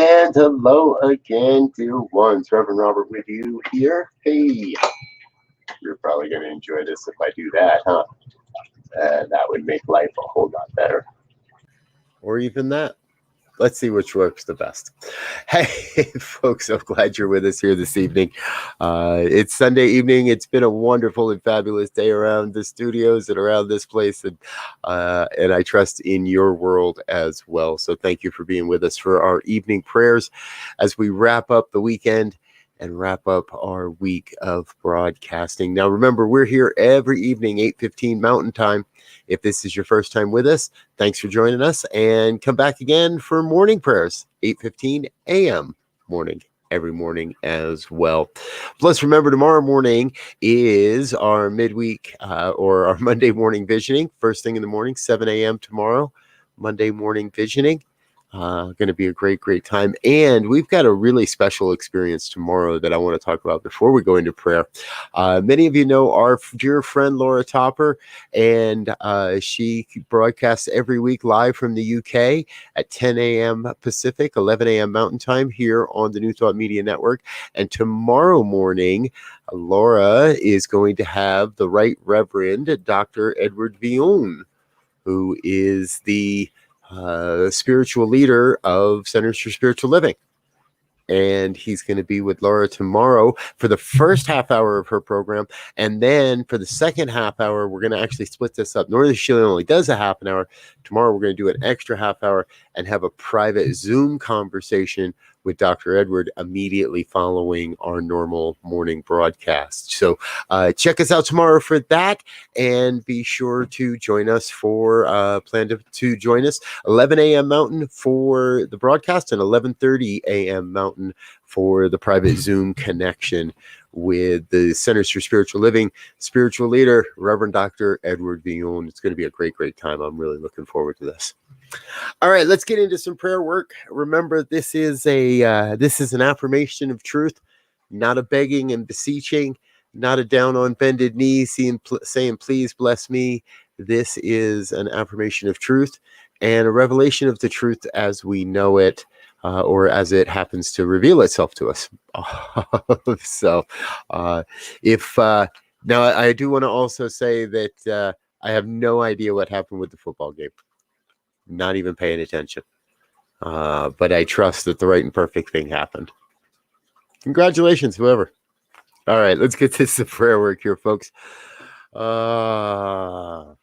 And hello again, dear ones. Reverend Robert with you here. Hey, you're probably going to enjoy this if I do that, huh? That would make life a whole lot better. Or even that. Let's see which works the best. Hey, folks, so glad you're with us here this evening. It's Sunday evening. It's been a wonderful and fabulous day around the studios and around this place, and I trust in your world as well. So thank you for being with us for our evening prayers as we wrap up the weekend and wrap up our week of broadcasting. Now, remember, we're here every evening, 8:15 Mountain Time. If this is your first time with us, thanks for joining us, and come back again for morning prayers, 8:15 a.m. morning, every morning as well. Plus, remember, tomorrow morning is our midweek or our Monday morning visioning. First thing in the morning, 7 a.m. tomorrow, Monday morning visioning. Going to be a great time. And we've got a really special experience tomorrow that I want to talk about before we go into prayer. Many of you know our dear friend Laura Topper, and she broadcasts every week live from the UK at 10 a.m. Pacific, 11 a.m. Mountain Time here on the New Thought Media Network. And tomorrow morning, Laura is going to have the Right Reverend Dr. Edward Villon, who is the spiritual leader of Centers for Spiritual Living. And he's going to be with Laura tomorrow for the first half hour of her program. And then for the second half hour, we're going to actually split this up. Normally, she only does a half an hour. Tomorrow, we're going to do an extra half hour and have a private Zoom conversation with Dr. Edward immediately following our normal morning broadcast. So check us out tomorrow for that, and be sure to join us for plan to join us 11 a.m. Mountain for the broadcast and 11:30 a.m. Mountain for the private Zoom connection with the Centers for Spiritual Living spiritual leader, Reverend Dr. Edward Villon. It's going to be a great time. I'm really looking forward to this. All right, let's get into some prayer work. Remember, this is an affirmation of truth, not a begging and beseeching, not a down on bended knee saying, please bless me. This is an affirmation of truth and a revelation of the truth as we know it, or as it happens to reveal itself to us. So now I do want to also say that I have no idea what happened with the football game. Not even paying attention. But I trust that the right and perfect thing happened. Congratulations, whoever. All right, let's get to some prayer work here, folks. I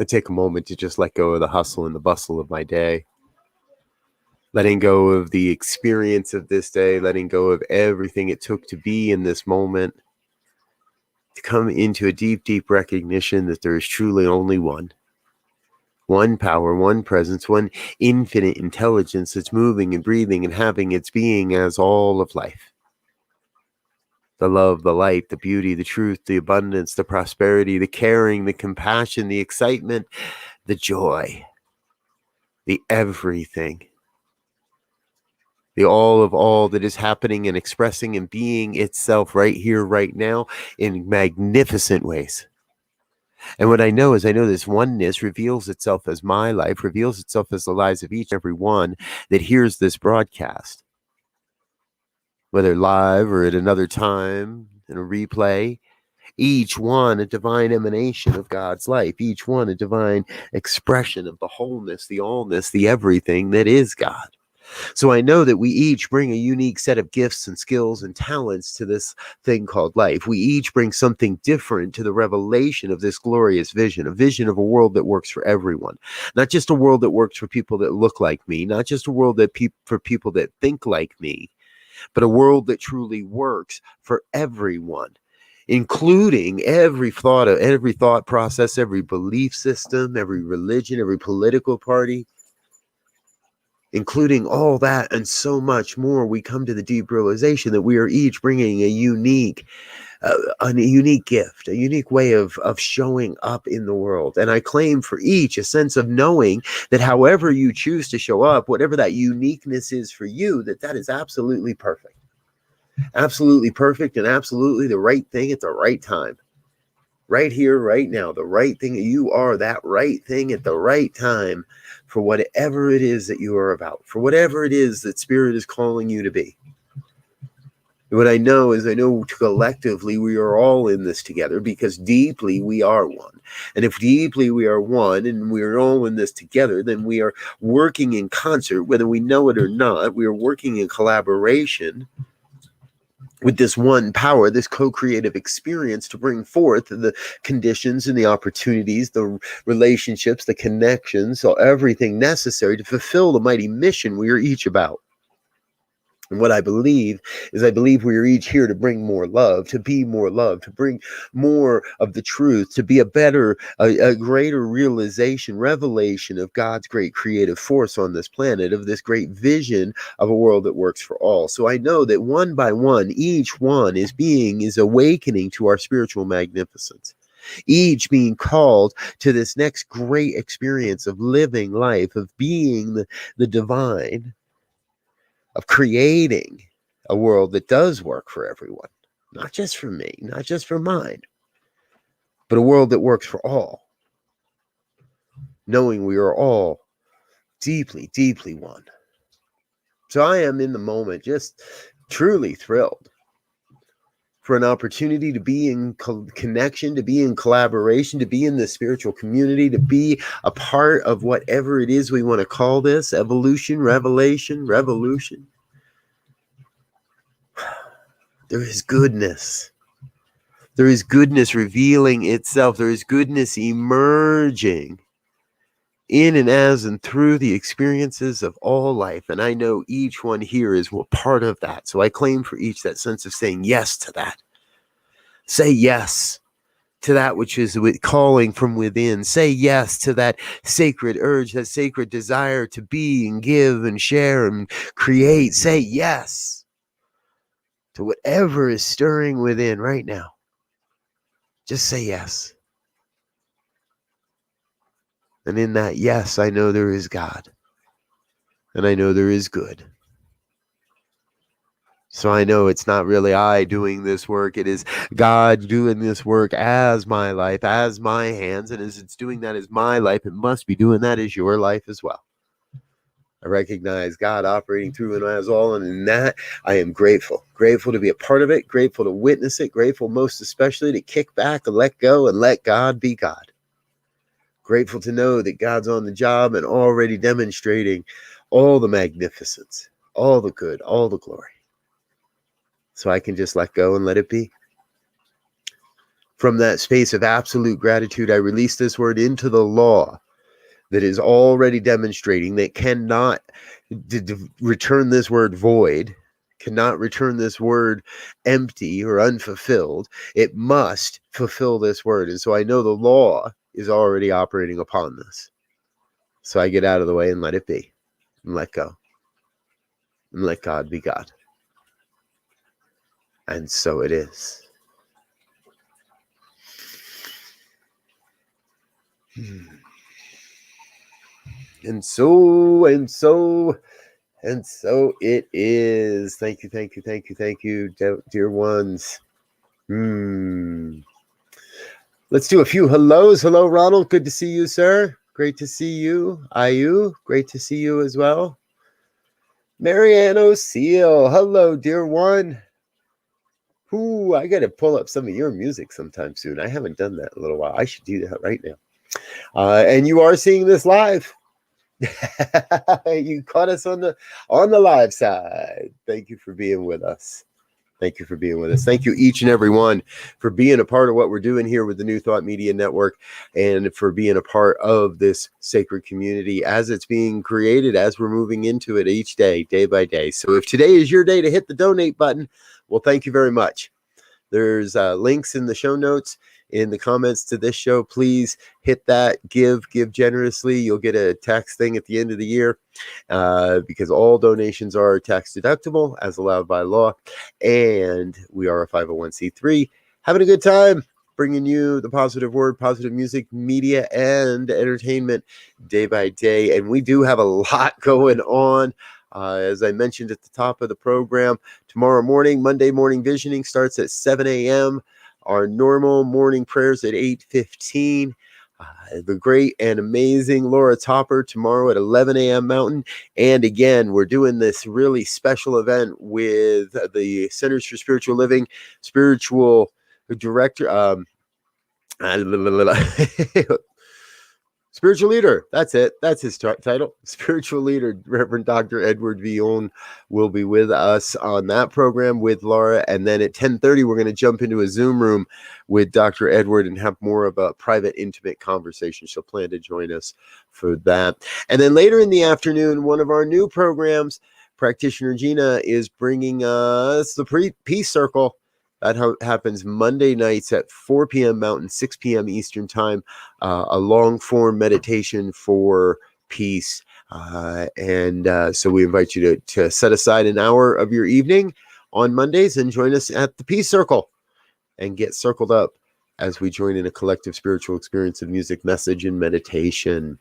take a moment to just let go of the hustle and the bustle of my day. Letting go of the experience of this day, letting go of everything it took to be in this moment. To come into a deep recognition that there is truly only one power, one presence, one infinite intelligence that's moving and breathing and having its being as all of life. The love, the light, the beauty, the truth, the abundance, the prosperity, the caring, the compassion, the excitement, the joy, the everything. The all of all that is happening and expressing and being itself right here, right now, in magnificent ways. And what I know is this oneness reveals itself as my life, reveals itself as the lives of each and every one that hears this broadcast. Whether live or at another time, in a replay, each one a divine emanation of God's life, each one a divine expression of the wholeness, the allness, the everything that is God. So I know that we each bring a unique set of gifts and skills and talents to this thing called life. We each bring something different to the revelation of this glorious vision, a vision of a world that works for everyone. Not just a world that works for people that look like me, not just a world that for people that think like me, but a world that truly works for everyone, including every thought process, every belief system, every religion, every political party. Including all that and so much more, we come to the deep realization that we are each bringing a unique gift, a unique way of showing up in the world. And I claim for each a sense of knowing that however you choose to show up, whatever that uniqueness is for you, that is absolutely perfect. Absolutely perfect and absolutely the right thing at the right time. Right here, right now, the right thing. You are that right thing at the right time for whatever it is that you are about, for whatever it is that Spirit is calling you to be. What I know is I know collectively we are all in this together because deeply we are one. And if deeply we are one and we are all in this together, then we are working in concert, whether we know it or not. We are working in collaboration with this one power, this co-creative experience to bring forth the conditions and the opportunities, the relationships, the connections, so everything necessary to fulfill the mighty mission we are each about. And what I believe is we are each here to bring more love, to be more love, to bring more of the truth, to be a greater realization, revelation of God's great creative force on this planet, of this great vision of a world that works for all. So I know that one by one, each one is awakening to our spiritual magnificence. Each being called to this next great experience of living life, of being the divine, of creating a world that does work for everyone, not just for me, not just for mine, but a world that works for all, knowing we are all deeply, deeply one. So I am in the moment just truly thrilled for an opportunity to be in connection, to be in collaboration, to be in the spiritual community, to be a part of whatever it is we want to call this, evolution, revelation, revolution. There is goodness. There is goodness revealing itself. There is goodness emerging in and as and through the experiences of all life. And I know each one here is part of that. So I claim for each that sense of saying yes to that. Say yes to that which is calling from within. Say yes to that sacred urge, that sacred desire to be and give and share and create. Say yes to whatever is stirring within right now. Just say yes. And in that yes, I know there is God. And I know there is good. So I know it's not really I doing this work. It is God doing this work as my life, as my hands. And as it's doing that as my life, it must be doing that as your life as well. I recognize God operating through and as all. And in that, I am grateful. Grateful to be a part of it. Grateful to witness it. Grateful most especially to kick back and let go and let God be God. Grateful to know that God's on the job and already demonstrating all the magnificence, all the good, all the glory. So I can just let go and let it be. From that space of absolute gratitude, I release this word into the law that is already demonstrating that cannot return this word void, cannot return this word empty or unfulfilled. It must fulfill this word. And so I know the law is already operating upon this. So I get out of the way and let it be, and let go, and let God be God. And so it is. And so it is. Thank you, dear ones. Let's do a few hellos. Hello, Ronald. Good to see you, sir. Great to see you. Ayu, great to see you as well. Marianne O'Seal. Hello, dear one. Ooh, I got to pull up some of your music sometime soon. I haven't done that in a little while. I should do that right now. And you are seeing this live. You caught us on the live side. Thank you for being with us. Thank you for being with us. Thank you each and every one for being a part of what we're doing here with the New Thought Media Network, and for being a part of this sacred community as it's being created, as we're moving into it each day, day by day. So if today is your day to hit the donate button, well, thank you very much. There's links in the show notes, in the comments to this show. Please hit that, give generously. You'll get a tax thing at the end of the year, because all donations are tax deductible as allowed by law. And we are a 501c3, having a good time, bringing you the positive word, positive music, media, and entertainment day by day. And we do have a lot going on. As I mentioned at the top of the program, tomorrow morning, Monday morning visioning starts at 7 a.m. our normal morning prayers at 8:15. The great and amazing Laura Topper tomorrow at 11 a.m. Mountain. And again, we're doing this really special event with the Centers for Spiritual Living spiritual director, spiritual leader. That's it. That's his title. Spiritual leader, Reverend Dr. Edward Villon will be with us on that program with Laura. And then at 10:30, we're going to jump into a Zoom room with Dr. Edward and have more of a private, intimate conversation. She'll plan to join us for that. And then later in the afternoon, one of our new programs, Practitioner Gina is bringing us the Peace Circle. That happens Monday nights at 4 p.m. Mountain, 6 p.m. Eastern Time, a long-form meditation for peace. So we invite you to set aside an hour of your evening on Mondays and join us at the Peace Circle and get circled up as we join in a collective spiritual experience of music, message, and meditation.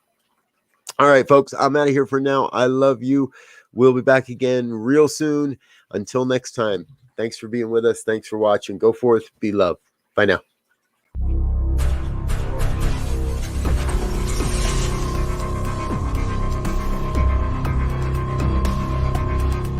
All right, folks, I'm out of here for now. I love you. We'll be back again real soon. Until next time. Thanks for being with us. Thanks for watching. Go forth. Be love. Bye now.